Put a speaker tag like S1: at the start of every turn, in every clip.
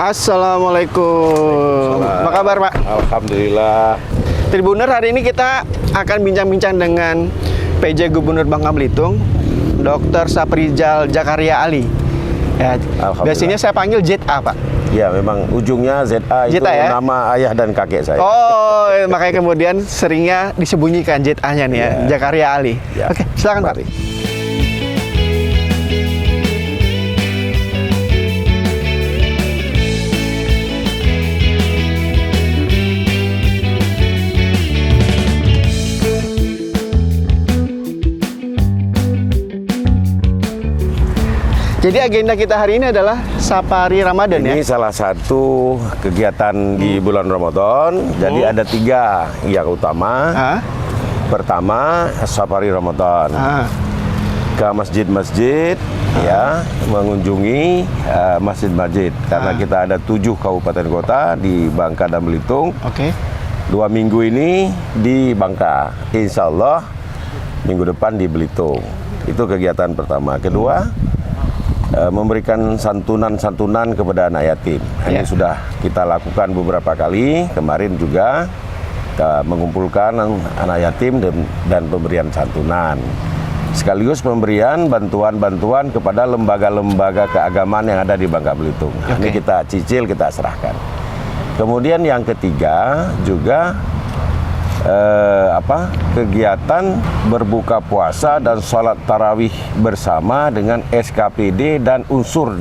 S1: Assalamualaikum. Apa kabar, Pak?
S2: Alhamdulillah.
S1: Tribuner, hari ini kita akan bincang-bincang dengan PJ Gubernur Bangka Belitung, Dr. Saprijal Jakaria Ali. Ya, biasanya saya panggil ZA, Pak.
S2: Ya, memang ujungnya ZA itu
S1: ZA, ya?
S2: nama ayah dan kakek saya.
S1: Oh, makanya kemudian seringnya disembunyikan ZA-nya nih ya, Jakaria Ali.
S2: Ya.
S1: Oke, silakan, Pak.
S2: Mari.
S1: Jadi agenda kita hari ini adalah Safari Ramadan.
S2: Ini
S1: ya?
S2: salah satu kegiatan di bulan Ramadan. Jadi ada 3 yang utama. Pertama, Safari Ramadan. Ke masjid-masjid, ya, mengunjungi masjid-masjid. Karena kita ada 7 kabupaten kota di Bangka dan Belitung.
S1: Oke.
S2: 2 minggu ini di Bangka. Insya Allah minggu depan di Belitung. Itu kegiatan pertama. Kedua, memberikan santunan-santunan kepada anak yatim. Ini sudah kita lakukan beberapa kali. Kemarin juga kita mengumpulkan anak yatim dan pemberian santunan. Sekaligus pemberian bantuan-bantuan kepada lembaga-lembaga keagamaan yang ada di Bangka Belitung. Ini kita cicil, kita serahkan. Kemudian yang ketiga juga kegiatan berbuka puasa dan sholat tarawih bersama dengan SKPD dan unsur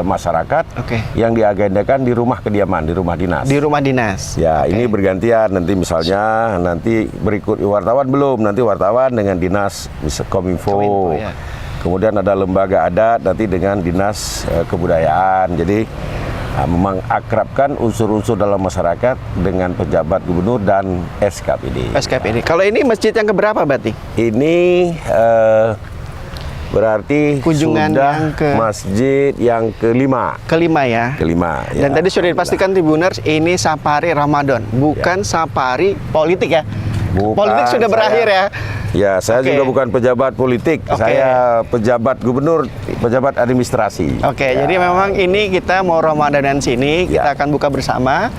S2: masyarakat yang diagendakan di rumah kediaman, di rumah dinas.
S1: Di rumah dinas.
S2: Ya, ini bergantian. Nanti misalnya berikut wartawan belum, nanti wartawan dengan dinas Kominfo.
S1: Ya.
S2: Kemudian ada lembaga adat nanti dengan dinas kebudayaan. Jadi mengakrabkan unsur-unsur dalam masyarakat dengan pejabat gubernur dan SKPD.
S1: SKPD. Kalau ini masjid yang keberapa berarti?
S2: Ini berarti
S1: kunjungan
S2: sudah
S1: yang
S2: masjid yang kelima.
S1: Kelima ya.
S2: Kelima.
S1: Dan tadi sudah dipastikan Tribuners, ini Safari Ramadan, bukan safari politik ya.
S2: Bukan,
S1: politik sudah berakhir ya.
S2: Ya, saya juga bukan pejabat politik. Saya pejabat gubernur, pejabat administrasi.
S1: Jadi memang ini kita mau Ramadanan sini, kita akan buka bersama.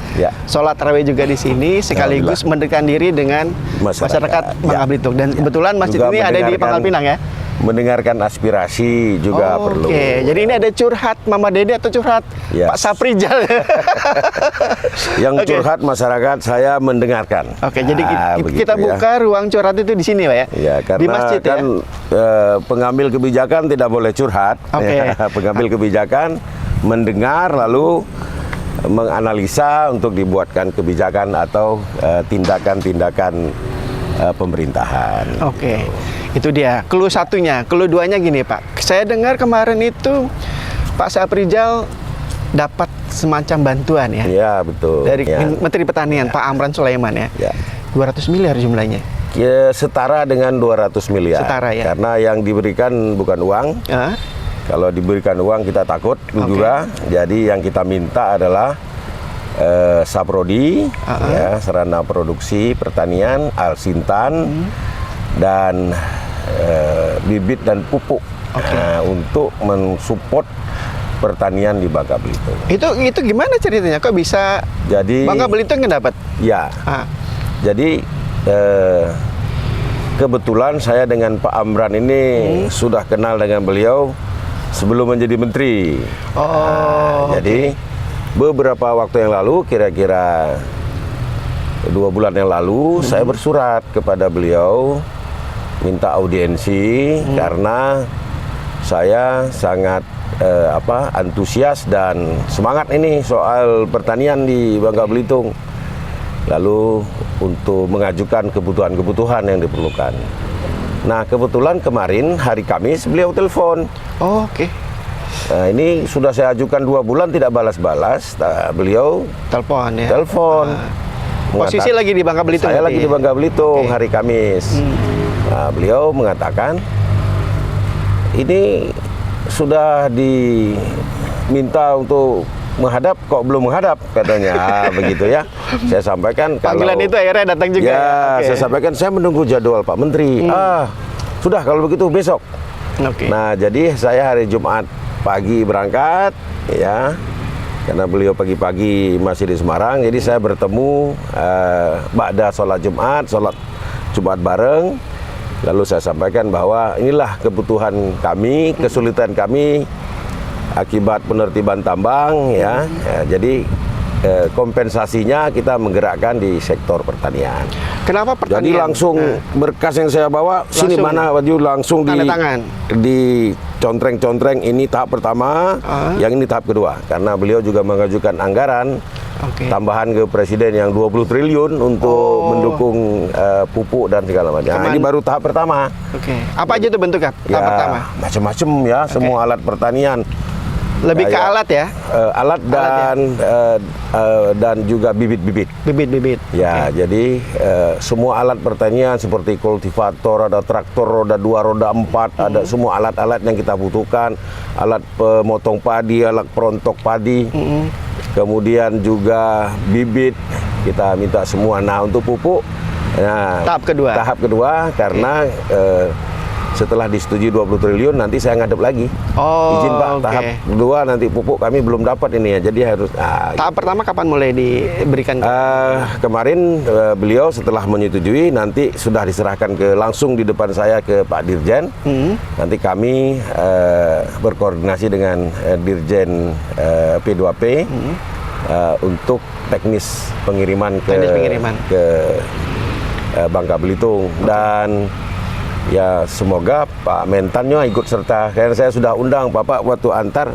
S1: Sholat tarawih juga di sini, sekaligus mendekatkan diri dengan masyarakat Bangka Belitung. Dan kebetulan masjid juga ini ada di Pangkal Pinang ya.
S2: Mendengarkan aspirasi juga perlu.
S1: Jadi ini ada curhat Mama Dede atau curhat Pak Saprijal?
S2: Yang curhat masyarakat, saya mendengarkan.
S1: Jadi kita buka ruang curhat itu di sini, Pak ya?
S2: Ya, karena
S1: di masjid
S2: kan pengambil kebijakan tidak boleh curhat. Pengambil kebijakan mendengar lalu menganalisa untuk dibuatkan kebijakan atau tindakan-tindakan pemerintahan.
S1: Itu dia. Clue satunya. Clue duanya gini, Pak. Saya dengar kemarin itu Pak Saprijal dapat semacam bantuan ya.
S2: Iya, betul.
S1: Dari Menteri Pertanian Pak Amran Sulaiman ya. 200 miliar jumlahnya.
S2: Ya, setara dengan 200 miliar.
S1: Setara ya.
S2: Karena yang diberikan bukan uang. Kalau diberikan uang kita takut juga. Jadi yang kita minta adalah Saprodi, sarana produksi pertanian, Alsintan, dan bibit dan pupuk untuk mensupport pertanian di Bangka Belitung.
S1: Itu gimana ceritanya? Kok bisa Bangka Belitung yang dapat?
S2: Ya. Jadi kebetulan saya dengan Pak Amran ini sudah kenal dengan beliau sebelum menjadi menteri. Jadi beberapa waktu yang lalu, kira-kira 2 bulan yang lalu, saya bersurat kepada beliau minta audiensi karena saya sangat antusias dan semangat ini soal pertanian di Bangka Belitung. Lalu untuk mengajukan kebutuhan-kebutuhan yang diperlukan. Nah, kebetulan kemarin hari Kamis beliau telepon. Nah, ini sudah saya ajukan 2 bulan tidak balas-balas. Beliau telepon.
S1: Posisi lagi di Bangka Belitung.
S2: Saya lagi di Bangka Belitung hari Kamis. Nah, beliau mengatakan ini sudah diminta untuk menghadap, kok belum menghadap katanya. Begitu ya. Saya sampaikan
S1: panggilan itu akhirnya datang juga.
S2: Saya sampaikan saya menunggu jadwal Pak Menteri. Sudah kalau begitu besok.
S1: Oke.
S2: Nah, jadi saya hari Jumat pagi berangkat, ya, karena beliau pagi-pagi masih di Semarang. Jadi saya bertemu ba'da sholat Jumat bareng. Lalu saya sampaikan bahwa inilah kebutuhan kami, kesulitan kami akibat penertiban tambang ya. Jadi kompensasinya kita menggerakkan di sektor pertanian.
S1: Kenapa pertanian?
S2: Jadi langsung berkas yang saya bawa sini mana baju langsung di contreng ini tahap pertama, yang ini tahap kedua. Karena beliau juga mengajukan anggaran tambahan ke Presiden yang 20 triliun untuk mendukung pupuk dan segala macam. Nah, ini baru tahap pertama.
S1: Apa aja itu bentuknya? Tahap pertama?
S2: Macam-macam ya, semua alat pertanian.
S1: Lebih ke alat ya?
S2: Alat dan juga bibit-bibit. Bibit-bibit. Ya, jadi semua alat pertanian seperti kultivator, ada traktor roda 2, roda 4, ada semua alat-alat yang kita butuhkan, alat pemotong padi, alat perontok padi. Kemudian juga bibit kita minta semua. Nah, untuk pupuk tahap kedua karena setelah disetujui 20 triliun nanti saya ngadep lagi. Izin Pak, tahap kedua nanti pupuk kami belum dapat ini ya. Jadi harus
S1: tahap pertama kapan mulai diberikan?
S2: Kemarin beliau setelah menyetujui nanti sudah diserahkan langsung di depan saya ke Pak Dirjen. Nanti kami berkoordinasi dengan Dirjen P2P untuk teknis pengiriman ke Bangka Belitung. Dan ya semoga Pak Mentannya ikut serta. Karena saya sudah undang Bapak waktu antar,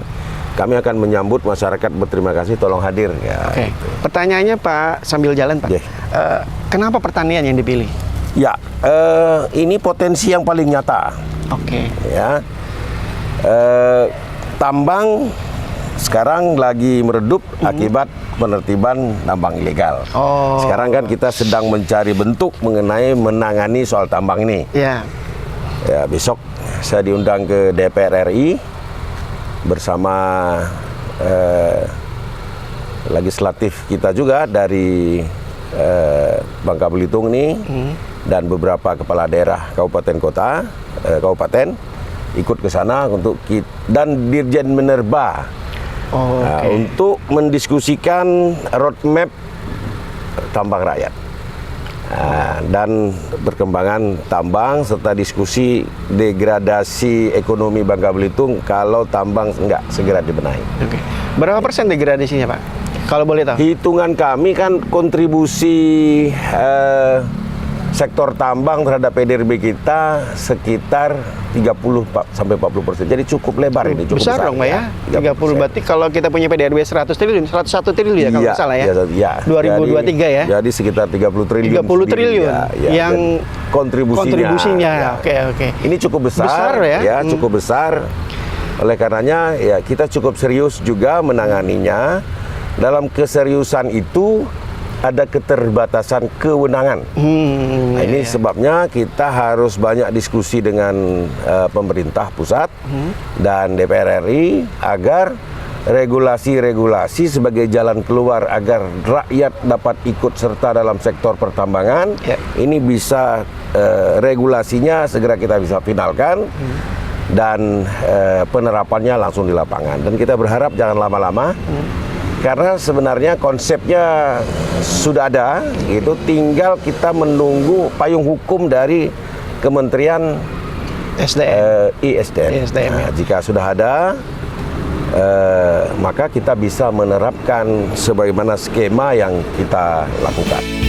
S2: kami akan menyambut masyarakat berterima kasih, tolong hadir. Ya,
S1: Pertanyaannya Pak sambil jalan Pak, kenapa pertanian yang dipilih?
S2: Ya, ini potensi yang paling nyata. Ya, tambang sekarang lagi meredup akibat penertiban tambang ilegal. Sekarang kan kita sedang mencari bentuk menangani soal tambang ini. Ya, besok saya diundang ke DPR RI bersama legislatif kita juga dari Bangka Belitung ini dan beberapa kepala daerah kabupaten kota, kabupaten ikut ke sana dan Dirjen Minerba. Untuk mendiskusikan roadmap tambang rakyat dan perkembangan tambang serta diskusi degradasi ekonomi Bangka Belitung kalau tambang enggak segera dibenahi.
S1: Berapa persen degradasinya Pak? Kalau boleh tahu?
S2: Hitungan kami kan kontribusi sektor tambang terhadap PDRB kita sekitar 30-40%. Jadi cukup lebar ini, cukup
S1: besar dong Pak ya. 30 berarti kalau kita punya PDRB 100 triliun, 101 triliun ya kalau nggak salah ya. 2023 ya.
S2: Jadi sekitar 30 triliun.
S1: 30 triliun yang kontribusinya. Oke.
S2: Ini cukup besar ya, cukup besar. Oleh karenanya ya kita cukup serius juga menanganinya. Dalam keseriusan itu ada keterbatasan kewenangan. Nah, ini sebabnya kita harus banyak diskusi dengan pemerintah pusat dan DPR RI agar regulasi-regulasi sebagai jalan keluar agar rakyat dapat ikut serta dalam sektor pertambangan. Ini bisa regulasinya segera kita bisa finalkan dan penerapannya langsung di lapangan. Dan kita berharap jangan lama-lama. Karena sebenarnya konsepnya sudah ada, gitu. Tinggal kita menunggu payung hukum dari Kementerian ISDM. Nah, jika sudah ada, maka kita bisa menerapkan sebagaimana skema yang kita lakukan.